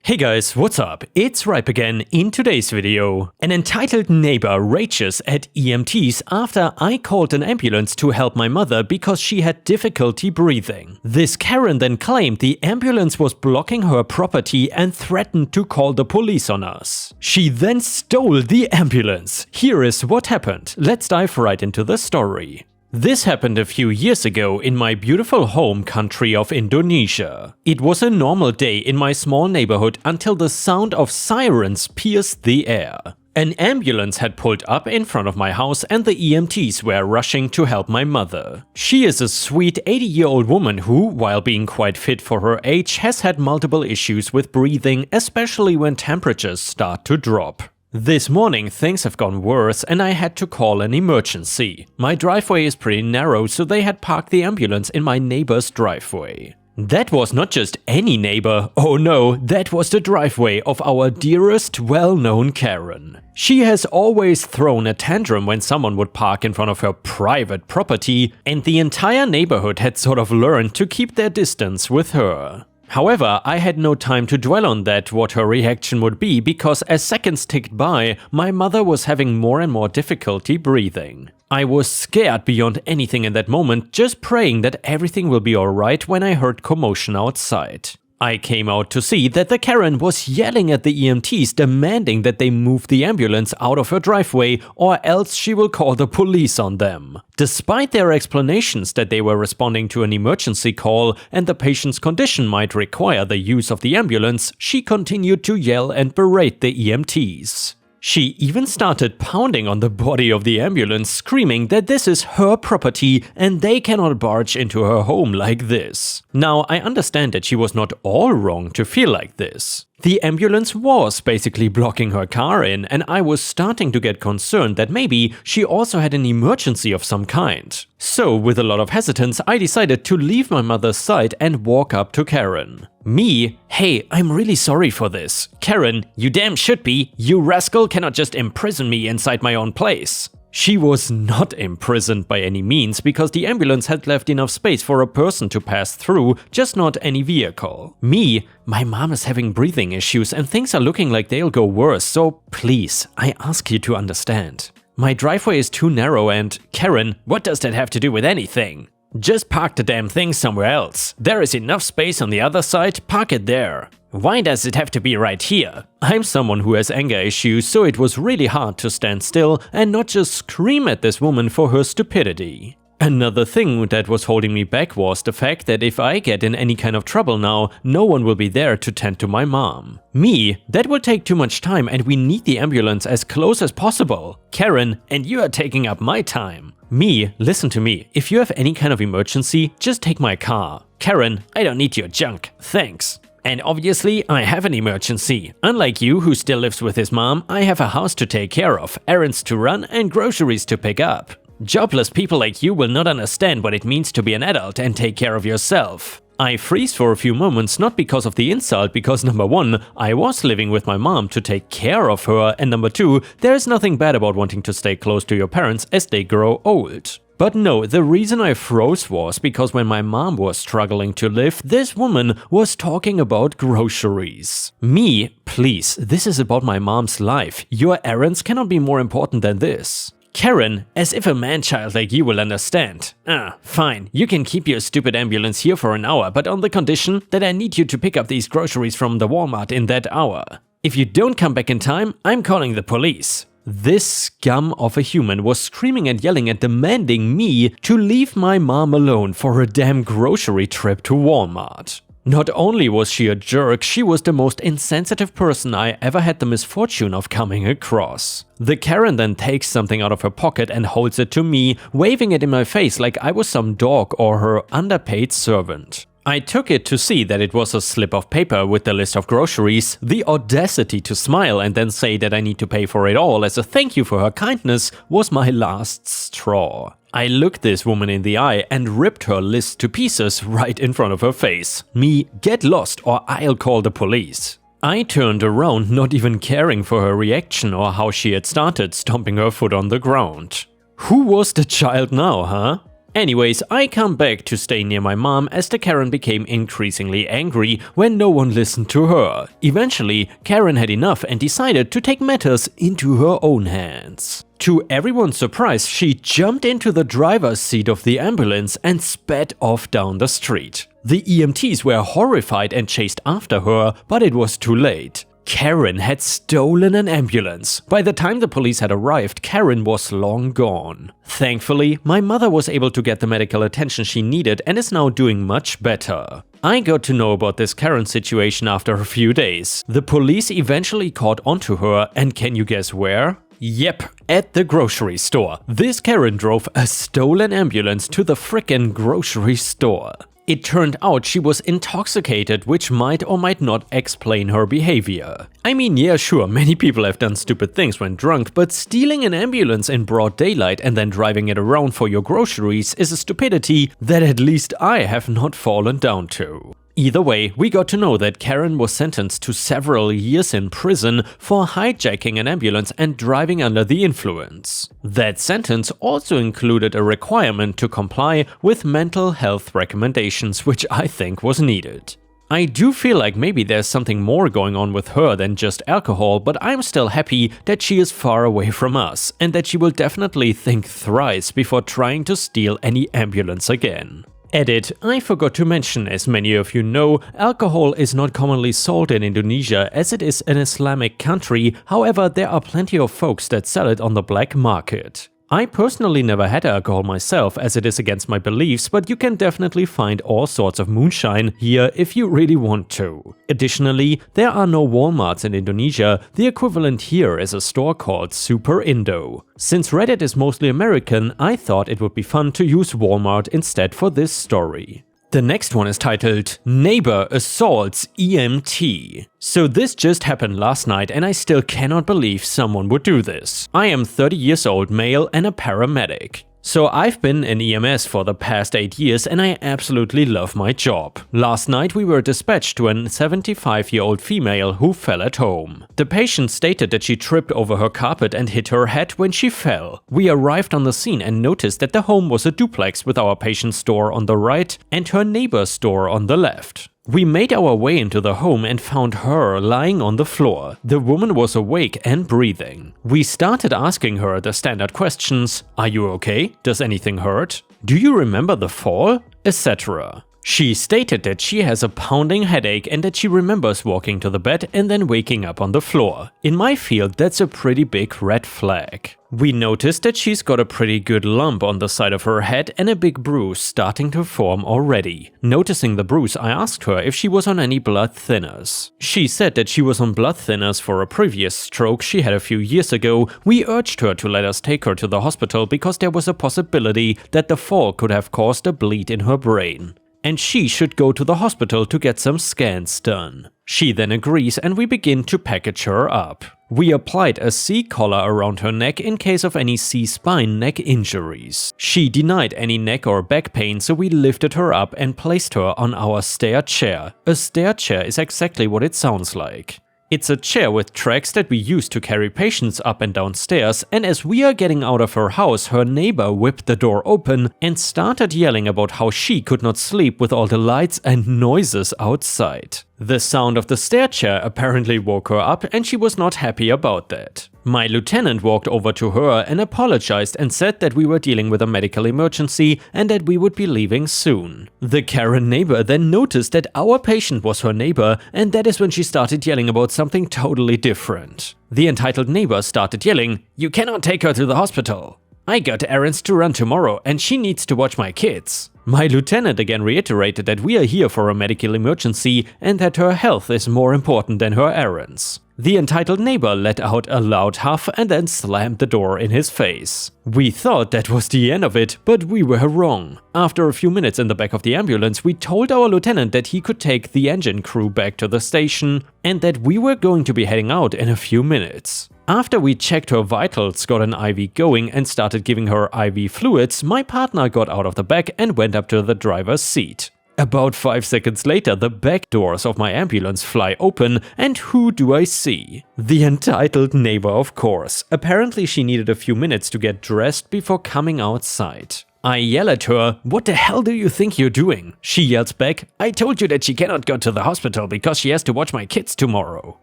Hey guys, what's up? It's Ripe again. In today's video, an entitled neighbor rages at EMTs after I called an ambulance to help my mother because she had difficulty breathing. This Karen then claimed the ambulance was blocking her property and threatened to call the police on us. She then stole the ambulance. Here is what happened. Let's dive right into the story. This happened a few years ago in my beautiful home country of Indonesia. It was a normal day in my small neighborhood until the sound of sirens pierced the air. An ambulance had pulled up in front of my house and the EMTs were rushing to help my mother. She is a sweet 80-year-old woman who, while being quite fit for her age, has had multiple issues with breathing, especially when temperatures start to drop. This morning things have gone worse and I had to call an emergency. My driveway is pretty narrow, so they had parked the ambulance in my neighbor's driveway. That was not just any neighbor, oh no, that was the driveway of our dearest, well-known Karen. She has always thrown a tantrum when someone would park in front of her private property, and the entire neighborhood had sort of learned to keep their distance with her. However, I had no time to dwell on what her reaction would be, because as seconds ticked by, my mother was having more and more difficulty breathing. I was scared beyond anything in that moment, just praying that everything will be alright when I heard commotion outside. I came out to see that the Karen was yelling at the EMTs, demanding that they move the ambulance out of her driveway or else she will call the police on them. Despite their explanations that they were responding to an emergency call and the patient's condition might require the use of the ambulance, she continued to yell and berate the EMTs. She even started pounding on the body of the ambulance, screaming that this is her property and they cannot barge into her home like this. Now, I understand that she was not all wrong to feel like this. The ambulance was basically blocking her car in, and I was starting to get concerned that maybe she also had an emergency of some kind. So, with a lot of hesitance, I decided to leave my mother's side and walk up to Karen. Me? Hey, I'm really sorry for this. Karen, you damn should be. You rascal cannot just imprison me inside my own place. She was not imprisoned by any means, because the ambulance had left enough space for a person to pass through, just not any vehicle. Me? My mom is having breathing issues and things are looking like they'll go worse, so please, I ask you to understand. My driveway is too narrow and… Karen, what does that have to do with anything? Just park the damn thing somewhere else. There is enough space on the other side, park it there. Why does it have to be right here? I'm someone who has anger issues, so it was really hard to stand still and not just scream at this woman for her stupidity. Another thing that was holding me back was the fact that if I get in any kind of trouble now, no one will be there to tend to my mom. Me? That will take too much time and we need the ambulance as close as possible. Karen, and you are taking up my time. Me? Listen to me. If you have any kind of emergency, just take my car. Karen, I don't need your junk. Thanks. And obviously, I have an emergency. Unlike you, who still lives with his mom, I have a house to take care of, errands to run, and groceries to pick up. Jobless people like you will not understand what it means to be an adult and take care of yourself. I freeze for a few moments, not because of the insult, because number one, I was living with my mom to take care of her, and number two, there is nothing bad about wanting to stay close to your parents as they grow old. But no, the reason I froze was because when my mom was struggling to live, this woman was talking about groceries. Me? Please, this is about my mom's life. Your errands cannot be more important than this. Karen, as if a man-child like you will understand. Fine, you can keep your stupid ambulance here for an hour, but on the condition that I need you to pick up these groceries from the Walmart in that hour. If you don't come back in time, I'm calling the police. This scum of a human was screaming and yelling and demanding me to leave my mom alone for a damn grocery trip to Walmart. Not only was she a jerk, she was the most insensitive person I ever had the misfortune of coming across. The Karen then takes something out of her pocket and holds it to me, waving it in my face like I was some dog or her underpaid servant. I took it to see that it was a slip of paper with the list of groceries. The audacity to smile and then say that I need to pay for it all as a thank you for her kindness was my last straw. I looked this woman in the eye and ripped her list to pieces right in front of her face. Me, get lost or I'll call the police. I turned around, not even caring for her reaction or how she had started stomping her foot on the ground. Who was the child now, huh? Anyways, I come back to stay near my mom as the Karen became increasingly angry when no one listened to her. Eventually, Karen had enough and decided to take matters into her own hands. To everyone's surprise, she jumped into the driver's seat of the ambulance and sped off down the street. The EMTs were horrified and chased after her, but it was too late. Karen had stolen an ambulance. By the time the police had arrived, Karen was long gone. Thankfully, my mother was able to get the medical attention she needed and is now doing much better. I got to know about this Karen situation after a few days. The police eventually caught onto her, and can you guess where? Yep, at the grocery store. This Karen drove a stolen ambulance to the frickin' grocery store. It turned out she was intoxicated, which might or might not explain her behavior. I mean, yeah, sure, many people have done stupid things when drunk, but stealing an ambulance in broad daylight and then driving it around for your groceries is a stupidity that at least I have not fallen down to. Either way, we got to know that Karen was sentenced to several years in prison for hijacking an ambulance and driving under the influence. That sentence also included a requirement to comply with mental health recommendations, which I think was needed. I do feel like maybe there's something more going on with her than just alcohol, but I'm still happy that she is far away from us and that she will definitely think thrice before trying to steal any ambulance again. Edit: I forgot to mention, as many of you know, alcohol is not commonly sold in Indonesia as it is an Islamic country, however there are plenty of folks that sell it on the black market. I personally never had alcohol myself as it is against my beliefs, but you can definitely find all sorts of moonshine here if you really want to. Additionally, there are no Walmarts in Indonesia, the equivalent here is a store called Super Indo. Since Reddit is mostly American, I thought it would be fun to use Walmart instead for this story. The next one is titled Neighbor Assaults EMT. So this just happened last night and I still cannot believe someone would do this. I am 30 years old male and a paramedic. So I've been in EMS for the past 8 years and I absolutely love my job. Last night we were dispatched to a 75-year-old female who fell at home. The patient stated that she tripped over her carpet and hit her head when she fell. We arrived on the scene and noticed that the home was a duplex with our patient's door on the right and her neighbor's door on the left. We made our way into the home and found her lying on the floor. The woman was awake and breathing. We started asking her the standard questions: are you okay? Does anything hurt? Do you remember the fall? Etc. She stated that she has a pounding headache and that she remembers walking to the bed and then waking up on the floor. In my field, that's a pretty big red flag. We noticed that she's got a pretty good lump on the side of her head and a big bruise starting to form already. Noticing the bruise, I asked her if she was on any blood thinners. She said that she was on blood thinners for a previous stroke she had a few years ago. We urged her to let us take her to the hospital because there was a possibility that the fall could have caused a bleed in her brain, and she should go to the hospital to get some scans done. She then agrees and we begin to package her up. We applied a C-collar around her neck in case of any C-spine neck injuries. She denied any neck or back pain, so we lifted her up and placed her on our stair chair. A stair chair is exactly what it sounds like. It's a chair with tracks that we use to carry patients up and down stairs, and as we are getting out of her house, her neighbor whipped the door open and started yelling about how she could not sleep with all the lights and noises outside. The sound of the stair chair apparently woke her up and she was not happy about that. My lieutenant walked over to her and apologized and said that we were dealing with a medical emergency and that we would be leaving soon. The Karen neighbor then noticed that our patient was her neighbor, and that is when she started yelling about something totally different. The entitled neighbor started yelling, "You cannot take her to the hospital. I got errands to run tomorrow and she needs to watch my kids." My lieutenant again reiterated that we are here for a medical emergency and that her health is more important than her errands. The entitled neighbor let out a loud huff and then slammed the door in his face. We thought that was the end of it, but we were wrong. After a few minutes in the back of the ambulance, we told our lieutenant that he could take the engine crew back to the station and that we were going to be heading out in a few minutes. After we checked her vitals, got an IV going and started giving her IV fluids, my partner got out of the back and went up to the driver's seat. About 5 seconds later, the back doors of my ambulance fly open, and who do I see? The entitled neighbor, of course. Apparently she needed a few minutes to get dressed before coming outside. I yell at her, "What the hell do you think you're doing?" She yells back, "I told you that she cannot go to the hospital because she has to watch my kids tomorrow."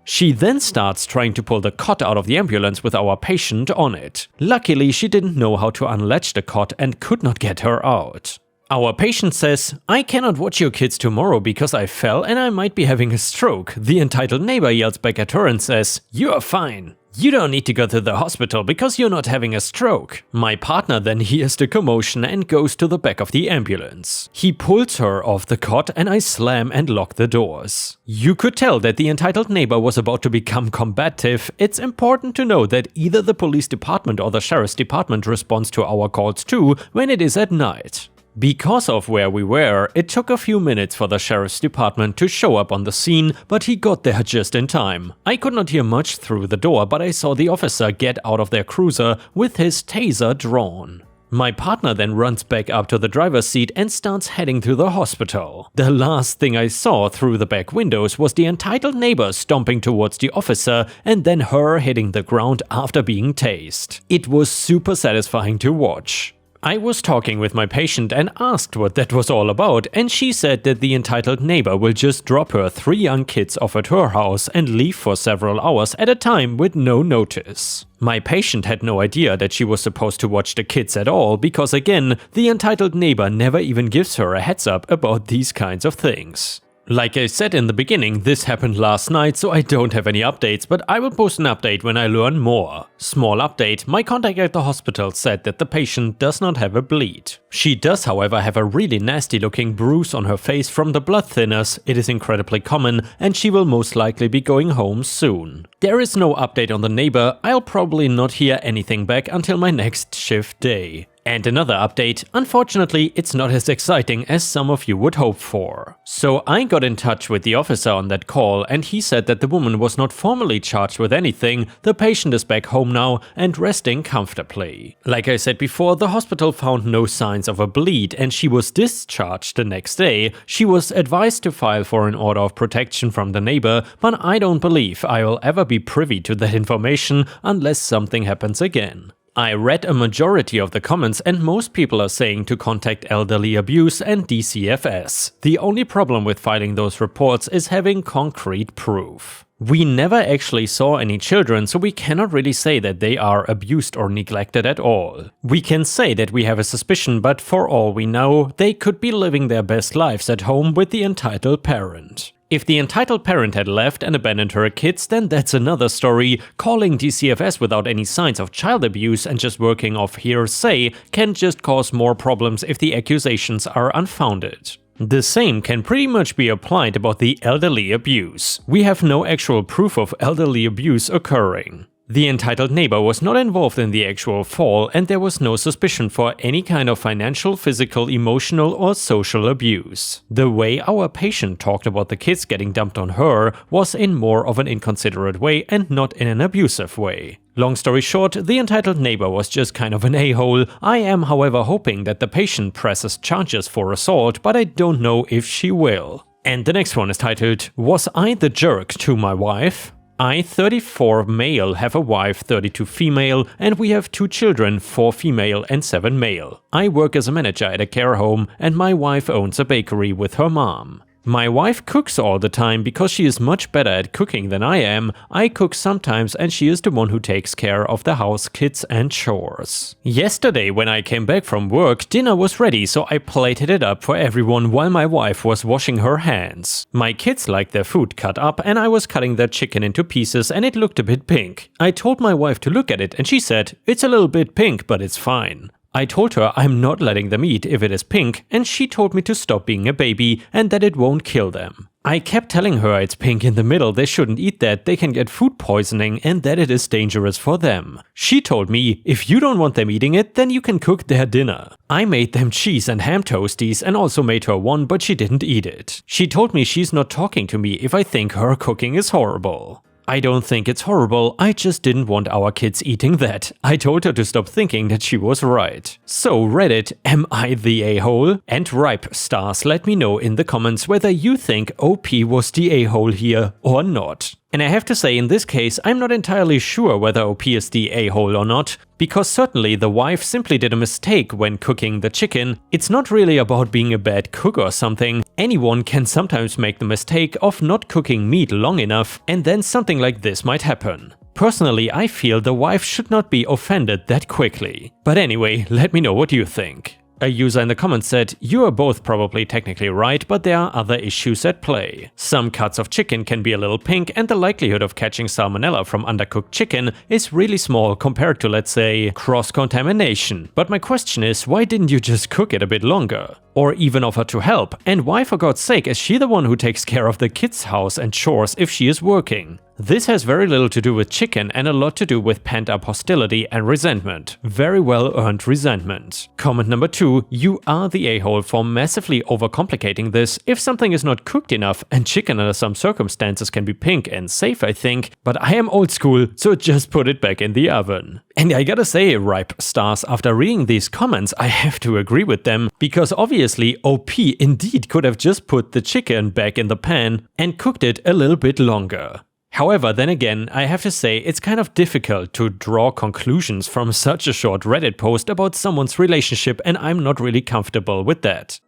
She then starts trying to pull the cot out of the ambulance with our patient on it. Luckily, she didn't know how to unlatch the cot and could not get her out. Our patient says, "I cannot watch your kids tomorrow because I fell and I might be having a stroke." The entitled neighbor yells back at her and says, "You are fine. You don't need to go to the hospital because you're not having a stroke." My partner then hears the commotion and goes to the back of the ambulance. He pulls her off the cot and I slam and lock the doors. You could tell that the entitled neighbor was about to become combative. It's important to know that either the police department or the sheriff's department responds to our calls too when it is at night. Because of where we were, it took a few minutes for the sheriff's department to show up on the scene, but he got there just in time. I could not hear much through the door, but I saw the officer get out of their cruiser with his taser drawn. My partner then runs back up to the driver's seat and starts heading to the hospital. The last thing I saw through the back windows was the entitled neighbor stomping towards the officer and then her hitting the ground after being tased. It was super satisfying to watch. I was talking with my patient and asked what that was all about, and she said that the entitled neighbor will just drop her 3 young kids off at her house and leave for several hours at a time with no notice. My patient had no idea that she was supposed to watch the kids at all because, again, the entitled neighbor never even gives her a heads up about these kinds of things. Like I said in the beginning, this happened last night, so I don't have any updates, but I will post an update when I learn more. Small update, my contact at the hospital said that the patient does not have a bleed. She does, however, have a really nasty looking bruise on her face from the blood thinners. It is incredibly common, and she will most likely be going home soon. There is no update on the neighbor. I'll probably not hear anything back until my next shift day. And another update, unfortunately it's not as exciting as some of you would hope for. So I got in touch with the officer on that call and he said that the woman was not formally charged with anything, the patient is back home now and resting comfortably. Like I said before, the hospital found no signs of a bleed and she was discharged the next day. She was advised to file for an order of protection from the neighbor, but I don't believe I will ever be privy to that information unless something happens again. I read a majority of the comments and most people are saying to contact elderly abuse and DCFS. The only problem with filing those reports is having concrete proof. We never actually saw any children, so we cannot really say that they are abused or neglected at all. We can say that we have a suspicion, but for all we know, they could be living their best lives at home with the entitled parent. If the entitled parent had left and abandoned her kids, then that's another story. Calling DCFS without any signs of child abuse and just working off hearsay can just cause more problems if the accusations are unfounded. The same can pretty much be applied about the elderly abuse. We have no actual proof of elderly abuse occurring. The entitled neighbor was not involved in the actual fall and there was no suspicion for any kind of financial, physical, emotional or social abuse. The way our patient talked about the kids getting dumped on her was in more of an inconsiderate way and not in an abusive way. Long story short, the entitled neighbor was just kind of an a-hole. I am, however, hoping that the patient presses charges for assault, but I don't know if she will. And the next one is titled, "Was I the jerk to my wife?" I, 34 male, have a wife, 32 female, and we have 2 children, 4 female and 7 male. I work as a manager at a care home and my wife owns a bakery with her mom. My wife cooks all the time because she is much better at cooking than I am. I cook sometimes and she is the one who takes care of the house, kids and chores. Yesterday when I came back from work, dinner was ready, so I plated it up for everyone while my wife was washing her hands. My kids liked their food cut up and I was cutting their chicken into pieces and it looked a bit pink. I told my wife to look at it and she said, "It's a little bit pink, but it's fine." I told her I'm not letting them eat if it is pink, and she told me to stop being a baby and that it won't kill them. I kept telling her it's pink in the middle, they shouldn't eat that, they can get food poisoning and that it is dangerous for them. She told me, if you don't want them eating it, then you can cook their dinner. I made them cheese and ham toasties and also made her one, but she didn't eat it. She told me she's not talking to me if I think her cooking is horrible. I don't think it's horrible, I just didn't want our kids eating that. I told her to stop thinking that she was right. So Reddit, am I the a-hole? And Ripe Stars, let me know in the comments whether you think OP was the a-hole here or not. And I have to say, in this case, I'm not entirely sure whether OP is the a-hole or not, because certainly the wife simply did a mistake when cooking the chicken. It's not really about being a bad cook or something. Anyone can sometimes make the mistake of not cooking meat long enough, and then something like this might happen. Personally, I feel the wife should not be offended that quickly. But anyway, let me know what you think. A user in the comments said, "You are both probably technically right, but there are other issues at play. Some cuts of chicken can be a little pink, and the likelihood of catching salmonella from undercooked chicken is really small compared to, let's say, cross-contamination. But my question is, why didn't you just cook it a bit longer? Or even offer to help? And why, for God's sake, is she the one who takes care of the kids' house and chores if she is working?" This has very little to do with chicken and a lot to do with pent-up hostility and resentment. Very well-earned resentment. Comment number 2, you are the a-hole for massively overcomplicating this. If something is not cooked enough, and chicken under some circumstances can be pink and safe, I think, but I am old school, so just put it back in the oven. And I gotta say, Ripe Stars, after reading these comments, I have to agree with them, because obviously OP indeed could have just put the chicken back in the pan and cooked it a little bit longer. However, then again, I have to say it's kind of difficult to draw conclusions from such a short Reddit post about someone's relationship, and I'm not really comfortable with that.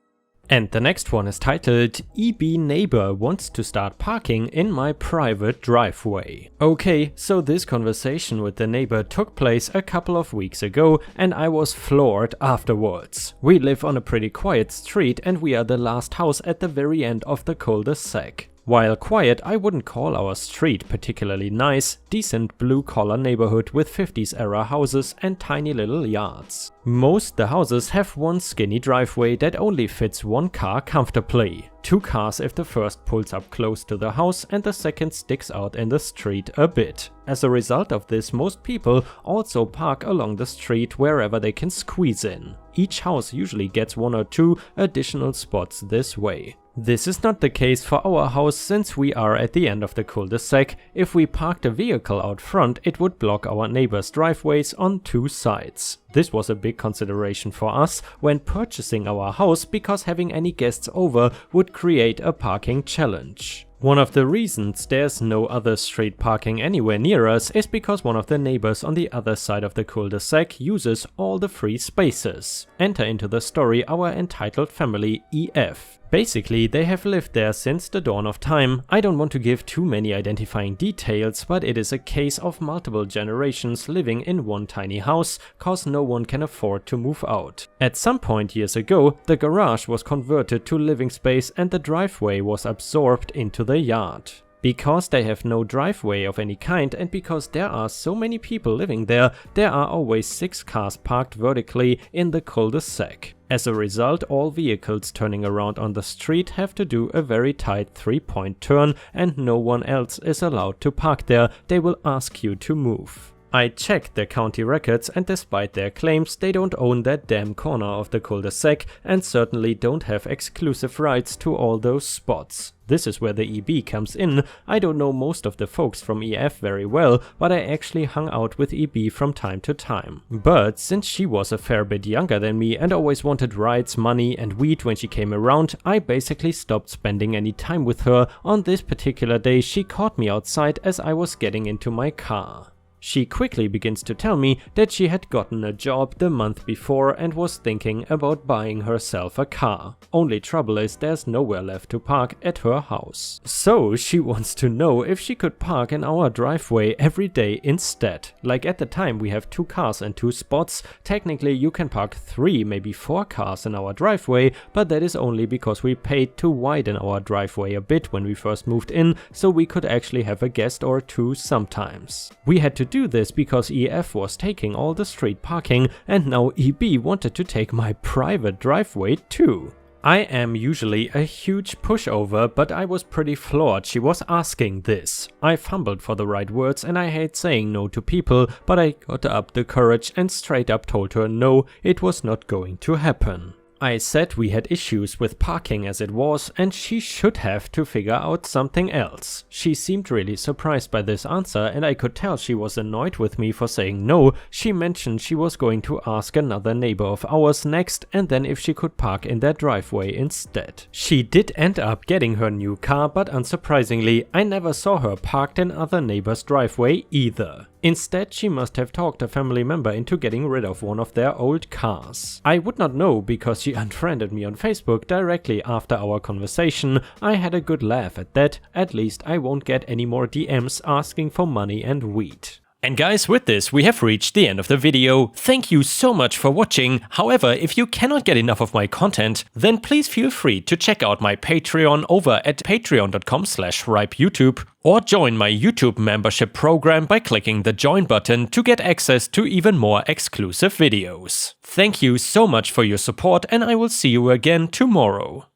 And the next one is titled, "EB neighbor wants to start parking in my private driveway." Okay, so this conversation with the neighbor took place a couple of weeks ago, and I was floored afterwards. We live on a pretty quiet street, and we are the last house at the very end of the cul-de-sac. While quiet, I wouldn't call our street particularly nice, decent blue-collar neighborhood with 50s era houses and tiny little yards. Most the houses have one skinny driveway that only fits one car comfortably. 2 cars if the first pulls up close to the house and the second sticks out in the street a bit. As a result of this, most people also park along the street wherever they can squeeze in. Each house usually gets 1 or 2 additional spots this way. This is not the case for our house since we are at the end of the cul-de-sac. If we parked a vehicle out front, it would block our neighbors' driveways on 2 sides. This was a big consideration for us when purchasing our house because having any guests over would create a parking challenge. One of the reasons there's no other street parking anywhere near us is because one of the neighbors on the other side of the cul-de-sac uses all the free spaces. Enter into the story our entitled family EF. Basically, they have lived there since the dawn of time. I don't want to give too many identifying details, but it is a case of multiple generations living in one tiny house, cause no one can afford to move out. At some point years ago, the garage was converted to living space and the driveway was absorbed into the yard. Because they have no driveway of any kind and because there are so many people living there, there are always 6 cars parked vertically in the cul-de-sac. As a result, all vehicles turning around on the street have to do a very tight 3-point turn and no one else is allowed to park there. They will ask you to move. I checked their county records and despite their claims, they don't own that damn corner of the cul-de-sac and certainly don't have exclusive rights to all those spots. This is where the EB comes in. I don't know most of the folks from EF very well, but I actually hung out with EB from time to time. But since she was a fair bit younger than me and always wanted rides, money and weed when she came around, I basically stopped spending any time with her. On this particular day, she caught me outside as I was getting into my car. She quickly begins to tell me that she had gotten a job the month before and was thinking about buying herself a car. Only trouble is there's nowhere left to park at her house. So she wants to know if she could park in our driveway every day instead. Like at the time we have 2 cars and 2 spots. Technically you can park 3, maybe 4 cars in our driveway, but that is only because we paid to widen our driveway a bit when we first moved in, so we could actually have a guest or 2 sometimes. We had to do this because EF was taking all the street parking and now EB wanted to take my private driveway too. I am usually a huge pushover, but I was pretty floored she was asking this. I fumbled for the right words and I hate saying no to people, but I got up the courage and straight up told her no, it was not going to happen. I said we had issues with parking as it was, and she should have to figure out something else. She seemed really surprised by this answer, and I could tell she was annoyed with me for saying no. She mentioned she was going to ask another neighbor of ours next, and then if she could park in their driveway instead. She did end up getting her new car, but unsurprisingly, I never saw her parked in other neighbor's driveway either. Instead, she must have talked a family member into getting rid of one of their old cars. I would not know because she unfriended me on Facebook directly after our conversation. I had a good laugh at that. At least I won't get any more DMs asking for money and weed. And guys, with this we have reached the end of the video. Thank you so much for watching. However, if you cannot get enough of my content, then please feel free to check out my Patreon over at patreon.com/ripeyoutube, or join my YouTube membership program by clicking the join button to get access to even more exclusive videos. Thank you so much for your support, and I will see you again tomorrow.